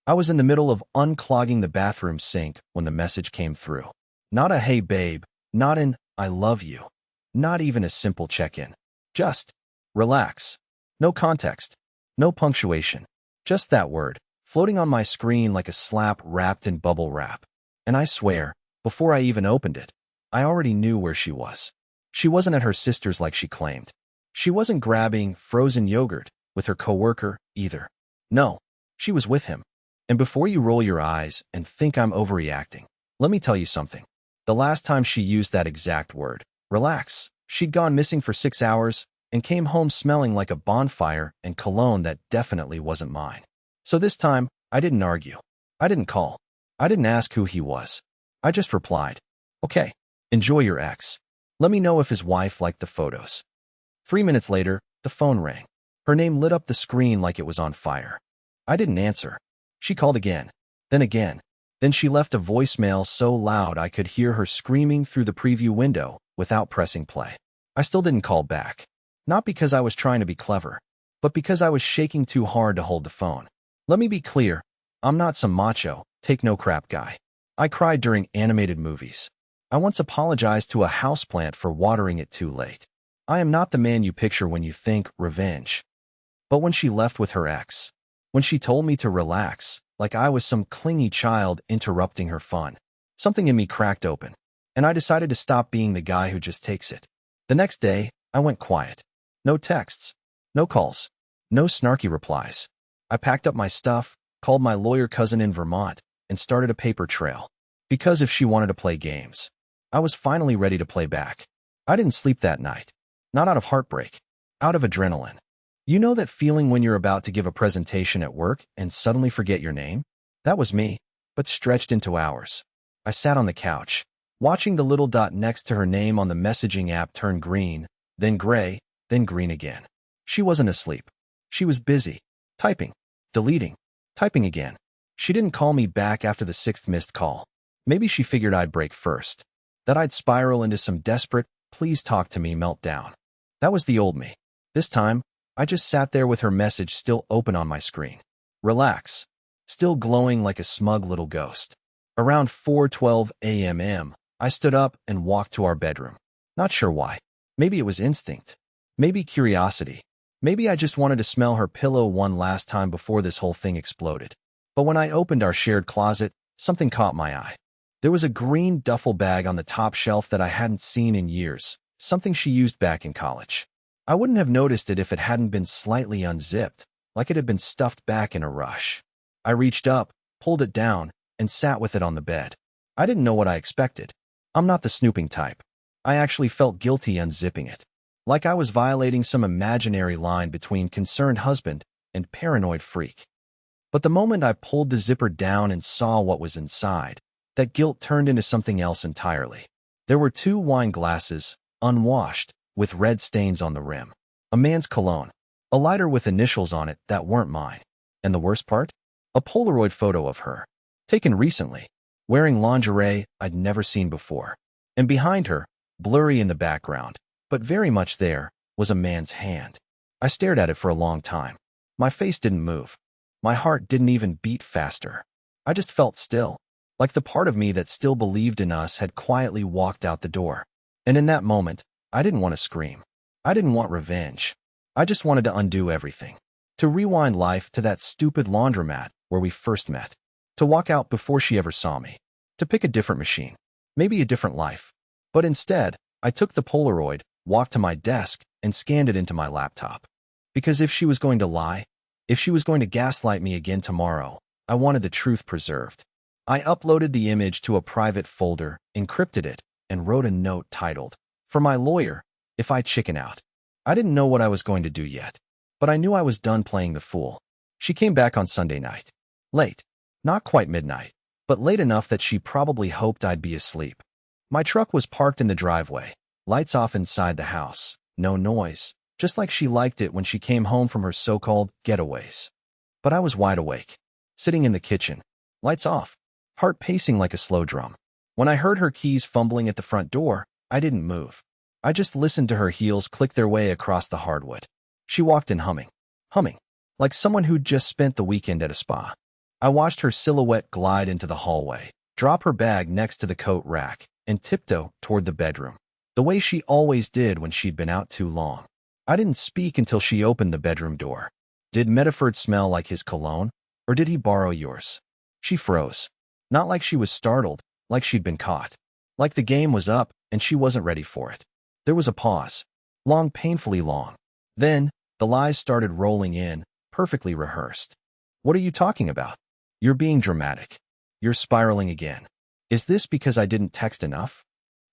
I was in the middle of unclogging the bathroom sink when the message came through. Not a "Hey babe," not an "I love you," not even a simple check-in. Just, "Relax." No context, no punctuation, just that word, floating on my screen like a slap wrapped in bubble wrap. And I swear, before I even opened it, I already knew where she was. She wasn't at her sister's like she claimed. She wasn't grabbing frozen yogurt with her coworker either. No, she was with him. And before you roll your eyes and think I'm overreacting, let me tell you something. The last time she used that exact word, relax, she'd gone missing for 6 hours and came home smelling like a bonfire and cologne that definitely wasn't mine. So this time, I didn't argue. I didn't call. I didn't ask who he was. I just replied, "Okay, enjoy your ex. Let me know if his wife liked the photos." 3 minutes later, the phone rang. Her name lit up the screen like it was on fire. I didn't answer. She called again. Then she left a voicemail so loud I could hear her screaming through the preview window without pressing play. I still didn't call back. Not because I was trying to be clever, but because I was shaking too hard to hold the phone. Let me be clear, I'm not some macho, take-no-crap guy. I cried during animated movies. I once apologized to a houseplant for watering it too late. I am not the man you picture when you think revenge. But when she left with her ex, when she told me to relax, like I was some clingy child interrupting her fun, something in me cracked open, and I decided to stop being the guy who just takes it. The next day, I went quiet. No texts, no calls, no snarky replies. I packed up my stuff, called my lawyer cousin in Vermont, and started a paper trail. Because if she wanted to play games, I was finally ready to play back. I didn't sleep that night. Not out of heartbreak, out of adrenaline. You know that feeling when you're about to give a presentation at work and suddenly forget your name? That was me, but stretched into hours. I sat on the couch, watching the little dot next to her name on the messaging app turn green, then gray, then green again. She wasn't asleep. She was busy, typing, deleting, typing again. She didn't call me back after the 6th missed call. Maybe she figured I'd break first, that I'd spiral into some desperate, please talk to me meltdown. That was the old me. This time, I just sat there with her message still open on my screen. Relax. Still glowing like a smug little ghost. Around 4:12 a.m., I stood up and walked to our bedroom. Not sure why. Maybe it was instinct. Maybe curiosity. Maybe I just wanted to smell her pillow one last time before this whole thing exploded. But when I opened our shared closet, something caught my eye. There was a green duffel bag on the top shelf that I hadn't seen in years, something she used back in college. I wouldn't have noticed it if it hadn't been slightly unzipped, like it had been stuffed back in a rush. I reached up, pulled it down, and sat with it on the bed. I didn't know what I expected. I'm not the snooping type. I actually felt guilty unzipping it, like I was violating some imaginary line between concerned husband and paranoid freak. But the moment I pulled the zipper down and saw what was inside, that guilt turned into something else entirely. There were 2 wine glasses, unwashed, with red stains on the rim. A man's cologne. A lighter with initials on it that weren't mine. And the worst part? A Polaroid photo of her. Taken recently. Wearing lingerie I'd never seen before. And behind her, blurry in the background, but very much there, was a man's hand. I stared at it for a long time. My face didn't move. My heart didn't even beat faster. I just felt still. Like the part of me that still believed in us had quietly walked out the door. And in that moment, I didn't want to scream. I didn't want revenge. I just wanted to undo everything. To rewind life to that stupid laundromat where we first met. To walk out before she ever saw me. To pick a different machine. Maybe a different life. But instead, I took the Polaroid, walked to my desk, and scanned it into my laptop. Because if she was going to lie, if she was going to gaslight me again tomorrow, I wanted the truth preserved. I uploaded the image to a private folder, encrypted it, and wrote a note titled, "For my lawyer, if I chicken out." I didn't know what I was going to do yet, but I knew I was done playing the fool. She came back on Sunday night. Late. Not quite midnight, but late enough that she probably hoped I'd be asleep. My truck was parked in the driveway, lights off inside the house, no noise, just like she liked it when she came home from her so-called getaways. But I was wide awake, sitting in the kitchen, lights off, heart pacing like a slow drum. When I heard her keys fumbling at the front door, I didn't move. I just listened to her heels click their way across the hardwood. She walked in humming, like someone who'd just spent the weekend at a spa. I watched her silhouette glide into the hallway, drop her bag next to the coat rack, and tiptoe toward the bedroom, the way she always did when she'd been out too long. I didn't speak until she opened the bedroom door. Did Mediford smell like his cologne, or did he borrow yours? She froze. Not like she was startled, like she'd been caught. Like the game was up and she wasn't ready for it. There was a pause. Long, painfully long. Then, the lies started rolling in, perfectly rehearsed. What are you talking about? You're being dramatic. You're spiraling again. Is this because I didn't text enough?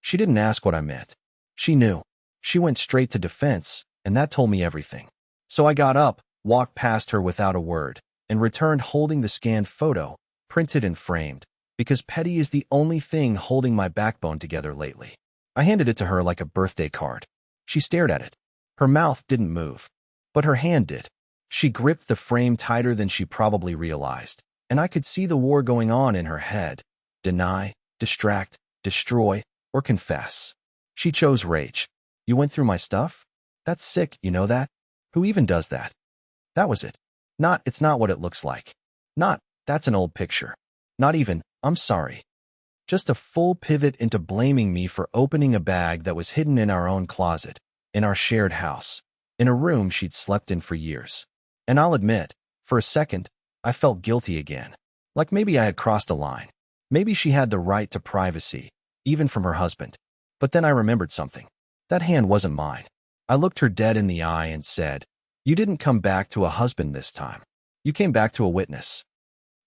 She didn't ask what I meant. She knew. She went straight to defense, and that told me everything. So I got up, walked past her without a word, and returned holding the scanned photo, printed and framed, because Petty is the only thing holding my backbone together lately. I handed it to her like a birthday card. She stared at it. Her mouth didn't move, but her hand did. She gripped the frame tighter than she probably realized, and I could see the war going on in her head. Deny, distract, destroy, or confess. She chose rage. You went through my stuff? That's sick, you know that? Who even does that? That was it. Not, it's not what it looks like. Not, that's an old picture. Not even, I'm sorry. Just a full pivot into blaming me for opening a bag that was hidden in our own closet, in our shared house, in a room she'd slept in for years. And I'll admit, for a second, I felt guilty again. Like maybe I had crossed a line. Maybe she had the right to privacy, even from her husband. But then I remembered something. That hand wasn't mine. I looked her dead in the eye and said, "You didn't come back to a husband this time. You came back to a witness."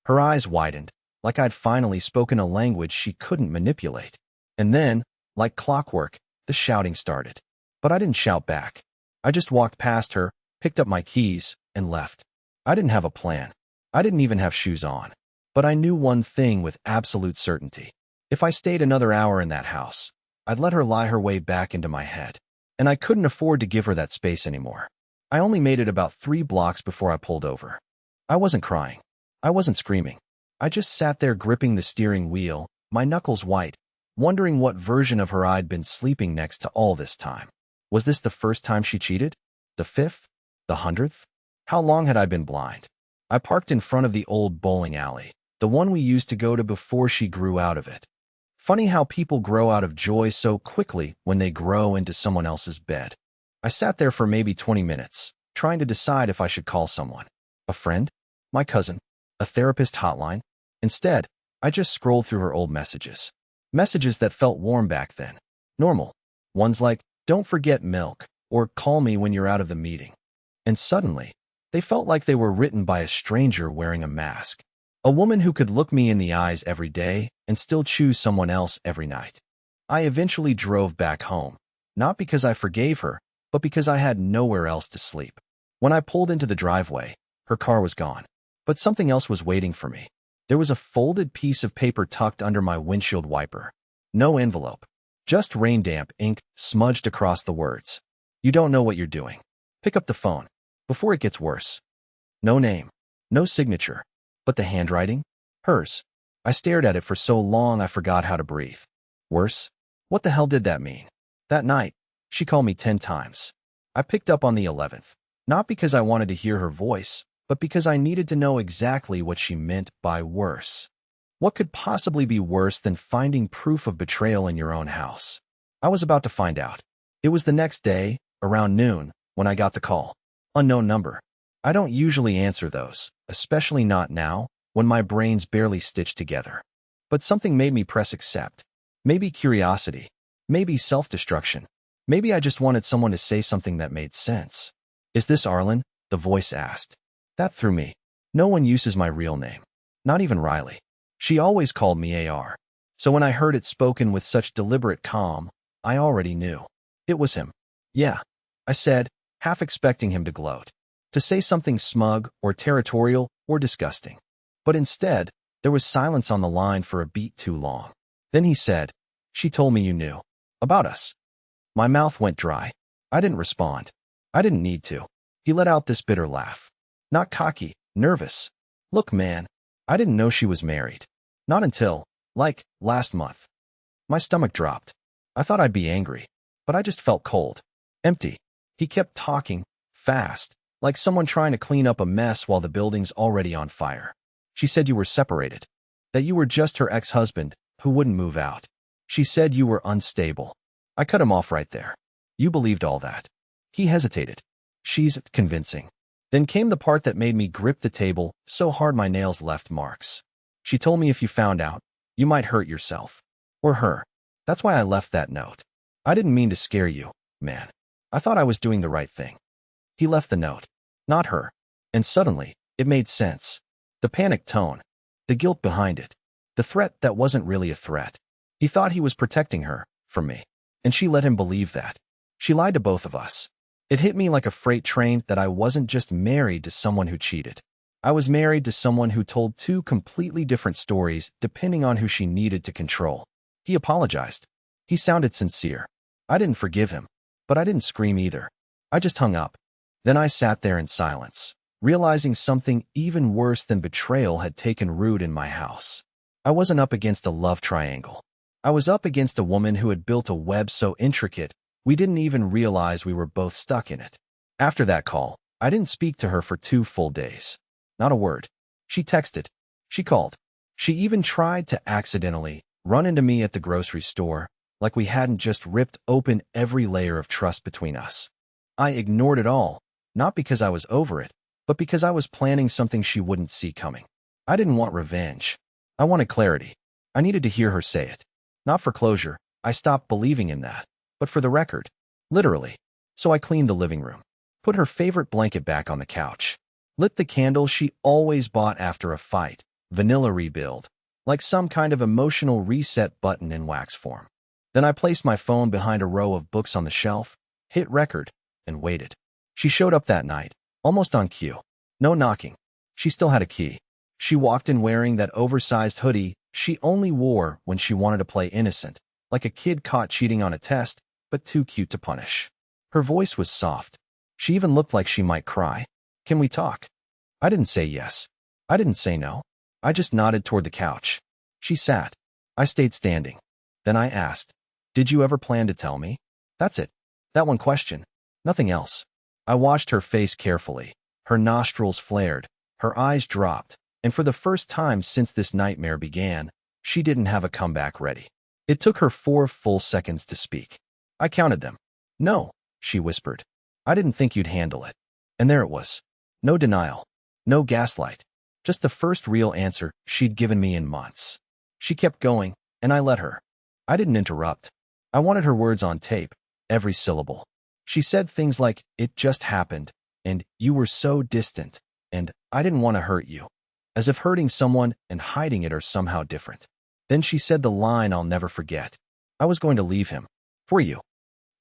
Her eyes widened, like I'd finally spoken a language she couldn't manipulate. And then, like clockwork, the shouting started. But I didn't shout back. I just walked past her, picked up my keys, and left. I didn't have a plan. I didn't even have shoes on. But I knew one thing with absolute certainty. If I stayed another hour in that house, I'd let her lie her way back into my head. And I couldn't afford to give her that space anymore. I only made it about 3 blocks before I pulled over. I wasn't crying. I wasn't screaming. I just sat there gripping the steering wheel, my knuckles white, wondering what version of her I'd been sleeping next to all this time. Was this the first time she cheated? The 5th? The 100th? How long had I been blind? I parked in front of the old bowling alley, the one we used to go to before she grew out of it. Funny how people grow out of joy so quickly when they grow into someone else's bed. I sat there for maybe 20 minutes, trying to decide if I should call someone. A friend? My cousin? A therapist hotline? Instead, I just scrolled through her old messages. Messages that felt warm back then. Normal. Ones like, "Don't forget milk," or "Call me when you're out of the meeting." And suddenly, they felt like they were written by a stranger wearing a mask. A woman who could look me in the eyes every day and still choose someone else every night. I eventually drove back home, not because I forgave her, but because I had nowhere else to sleep. When I pulled into the driveway, her car was gone. But something else was waiting for me. There was a folded piece of paper tucked under my windshield wiper. No envelope. Just rain damp ink smudged across the words. "You don't know what you're doing. Pick up the phone before it gets worse." No name. No signature. But the handwriting? Hers. I stared at it for so long I forgot how to breathe. Worse? What the hell did that mean? That night, she called me 10 times. I picked up on the 11th. Not because I wanted to hear her voice, but because I needed to know exactly what she meant by worse. What could possibly be worse than finding proof of betrayal in your own house? I was about to find out. It was the next day, around noon, when I got the call. Unknown number. I don't usually answer those, especially not now, when my brain's barely stitched together. But something made me press accept. Maybe curiosity. Maybe self-destruction. Maybe I just wanted someone to say something that made sense. "Is this Arlen?" the voice asked. That threw me. No one uses my real name. Not even Riley. She always called me AR. So when I heard it spoken with such deliberate calm, I already knew. It was him. "Yeah," I said, half expecting him to gloat. To say something smug or territorial or disgusting. But instead, there was silence on the line for a beat too long. Then he said, "She told me you knew. About us." My mouth went dry. I didn't respond. I didn't need to. He let out this bitter laugh. Not cocky, nervous. "Look, man, I didn't know she was married. Not until, like, last month." My stomach dropped. I thought I'd be angry, but I just felt cold. Empty. He kept talking, fast, like someone trying to clean up a mess while the building's already on fire. She said you were separated, that you were just her ex-husband who wouldn't move out. She said you were unstable. I cut him off right there. You believed all that. He hesitated. She's convincing. Then came the part that made me grip the table so hard my nails left marks. She told me if you found out, you might hurt yourself. Or her. That's why I left that note. I didn't mean to scare you, man. I thought I was doing the right thing. He left the note. Not her. And suddenly, it made sense. The panicked tone. The guilt behind it. The threat that wasn't really a threat. He thought he was protecting her from me. And she let him believe that. She lied to both of us. It hit me like a freight train that I wasn't just married to someone who cheated. I was married to someone who told two completely different stories depending on who she needed to control. He apologized. He sounded sincere. I didn't forgive him, but I didn't scream either. I just hung up. Then I sat there in silence, realizing something even worse than betrayal had taken root in my house. I wasn't up against a love triangle. I was up against a woman who had built a web so intricate we didn't even realize we were both stuck in it. After that call, I didn't speak to her for 2 full days. Not a word. She texted. She called. She even tried to accidentally run into me at the grocery store, like we hadn't just ripped open every layer of trust between us. I ignored it all, not because I was over it, but because I was planning something she wouldn't see coming. I didn't want revenge. I wanted clarity. I needed to hear her say it. Not for closure. I stopped believing in that. But for the record, literally. So I cleaned the living room, put her favorite blanket back on the couch, lit the candle she always bought after a fight, vanilla rebuild, like some kind of emotional reset button in wax form. Then I placed my phone behind a row of books on the shelf, hit record, and waited. She showed up that night, almost on cue. No knocking. She still had a key. She walked in wearing that oversized hoodie she only wore when she wanted to play innocent, like a kid caught cheating on a test, but too cute to punish. Her voice was soft. She even looked like she might cry. Can we talk? I didn't say yes. I didn't say no. I just nodded toward the couch. She sat. I stayed standing. Then I asked, did you ever plan to tell me? That's it. That one question. Nothing else. I watched her face carefully. Her nostrils flared. Her eyes dropped. And for the first time since this nightmare began, she didn't have a comeback ready. It took her 4 full seconds to speak. I counted them. No, she whispered. I didn't think you'd handle it. And there it was. No denial. No gaslight. Just the first real answer she'd given me in months. She kept going, and I let her. I didn't interrupt. I wanted her words on tape, every syllable. She said things like, it just happened, and you were so distant, and I didn't want to hurt you. As if hurting someone and hiding it are somehow different. Then she said the line I'll never forget. I was going to leave him. For you.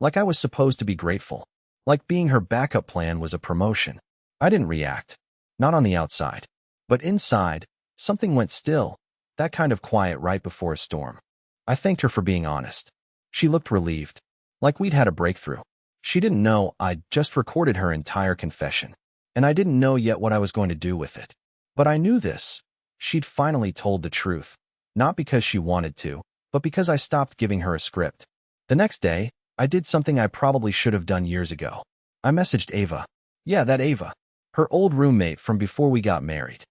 Like I was supposed to be grateful. Like being her backup plan was a promotion. I didn't react. Not on the outside. But inside, something went still. That kind of quiet right before a storm. I thanked her for being honest. She looked relieved. Like we'd had a breakthrough. She didn't know I'd just recorded her entire confession. And I didn't know yet what I was going to do with it. But I knew this. She'd finally told the truth. Not because she wanted to, but because I stopped giving her a script. The next day, I did something I probably should have done years ago. I messaged Ava. Yeah, that Ava. Her old roommate from before we got married.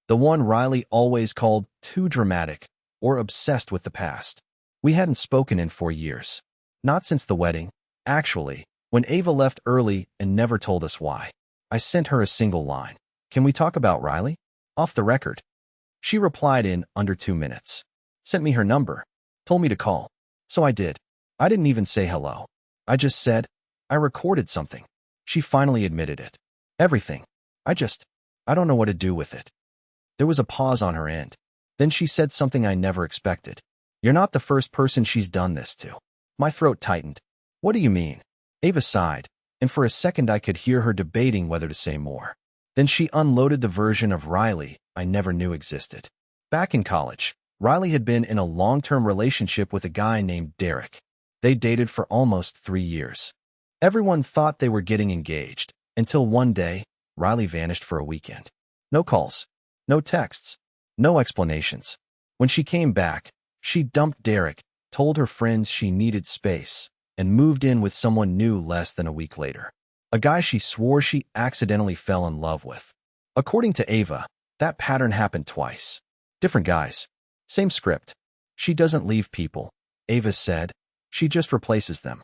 The one Riley always called too dramatic or obsessed with the past. We hadn't spoken in 4 years. Not since the wedding. Actually, when Ava left early and never told us why, I sent her a single line. Can we talk about Riley? Off the record. She replied in under 2 minutes. Sent me her number. Told me to call. So I did. I didn't even say hello. I just said, I recorded something. She finally admitted it. Everything. I don't know what to do with it. There was a pause on her end. Then she said something I never expected. You're not the first person she's done this to. My throat tightened. What do you mean? Ava sighed, and for a second I could hear her debating whether to say more. Then she unloaded the version of Riley I never knew existed. Back in college, Riley had been in a long-term relationship with a guy named Derek. They dated for almost 3 years. Everyone thought they were getting engaged, until one day, Riley vanished for a weekend. No calls, no texts, no explanations. When she came back, she dumped Derek, told her friends she needed space, and moved in with someone new less than a week later. A guy she swore she accidentally fell in love with. According to Ava, That pattern happened twice. Different guys. Same script. She doesn't leave people, Ava said. She just replaces them.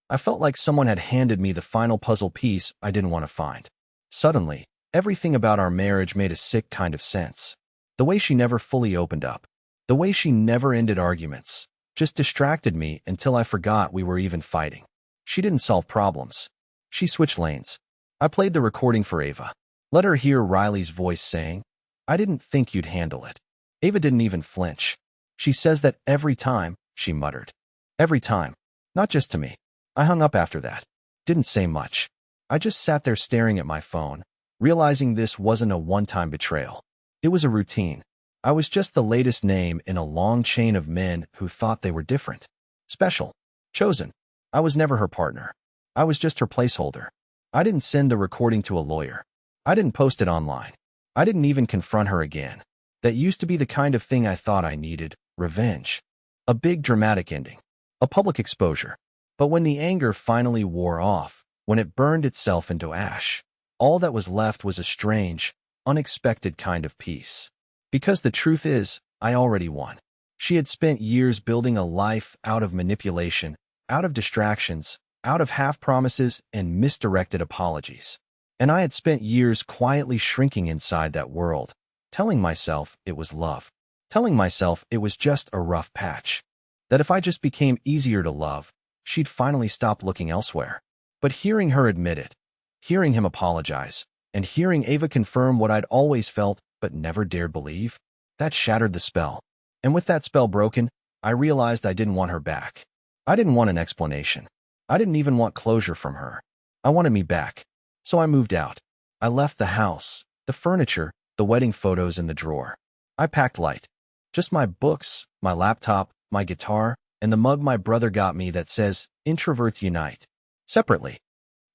I felt like someone had handed me the final puzzle piece I didn't want to find. Suddenly, everything about our marriage made a sick kind of sense. The way she never fully opened up. The way she never ended arguments. Just distracted me until I forgot we were even fighting. She didn't solve problems. She switched lanes. I played the recording for Ava. Let her hear Riley's voice saying, "I didn't think you'd handle it." Ava didn't even flinch. She says that every time, she muttered. Every time. Not just to me. I hung up after that. Didn't say much. I just sat there staring at my phone, realizing this wasn't a one-time betrayal. It was a routine. I was just the latest name in a long chain of men who thought they were different. Special. Chosen. I was never her partner. I was just her placeholder. I didn't send the recording to a lawyer. I didn't post it online. I didn't even confront her again. That used to be the kind of thing I thought I needed. Revenge. A big dramatic ending. A public exposure. But when the anger finally wore off, when it burned itself into ash, all that was left was a strange, unexpected kind of peace. Because the truth is, I already won. She had spent years building a life out of manipulation, out of distractions, out of half-promises and misdirected apologies. And I had spent years quietly shrinking inside that world, telling myself it was love, telling myself it was just a rough patch, that if I just became easier to love, she'd finally stop looking elsewhere. But hearing her admit it, hearing him apologize, and hearing Ava confirm what I'd always felt but never dared believe, that shattered the spell. And with that spell broken, I realized I didn't want her back. I didn't want an explanation. I didn't even want closure from her. I wanted me back. So I moved out. I left the house, the furniture, the wedding photos in the drawer. I packed light. Just my books, my laptop, my guitar, and the mug my brother got me that says, "Introverts Unite." Separately,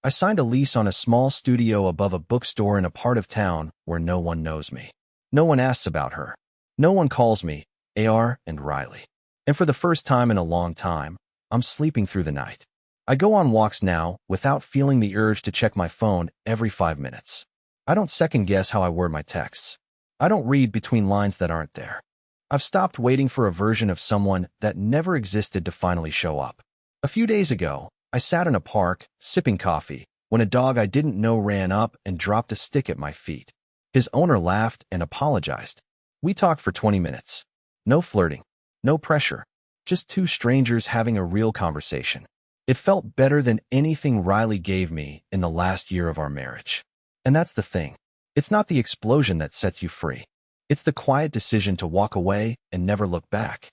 I signed a lease on a small studio above a bookstore in a part of town where no one knows me. No one asks about her. No one calls me AR and Riley. And for the first time in a long time, I'm sleeping through the night. I go on walks now without feeling the urge to check my phone every 5 minutes. I don't second-guess how I word my texts. I don't read between lines that aren't there. I've stopped waiting for a version of someone that never existed to finally show up. A few days ago, I sat in a park, sipping coffee, when a dog I didn't know ran up and dropped a stick at my feet. His owner laughed and apologized. We talked for 20 minutes. No flirting. No pressure. Just two strangers having a real conversation. It felt better than anything Riley gave me in the last year of our marriage. And that's the thing. It's not the explosion that sets you free. It's the quiet decision to walk away and never look back.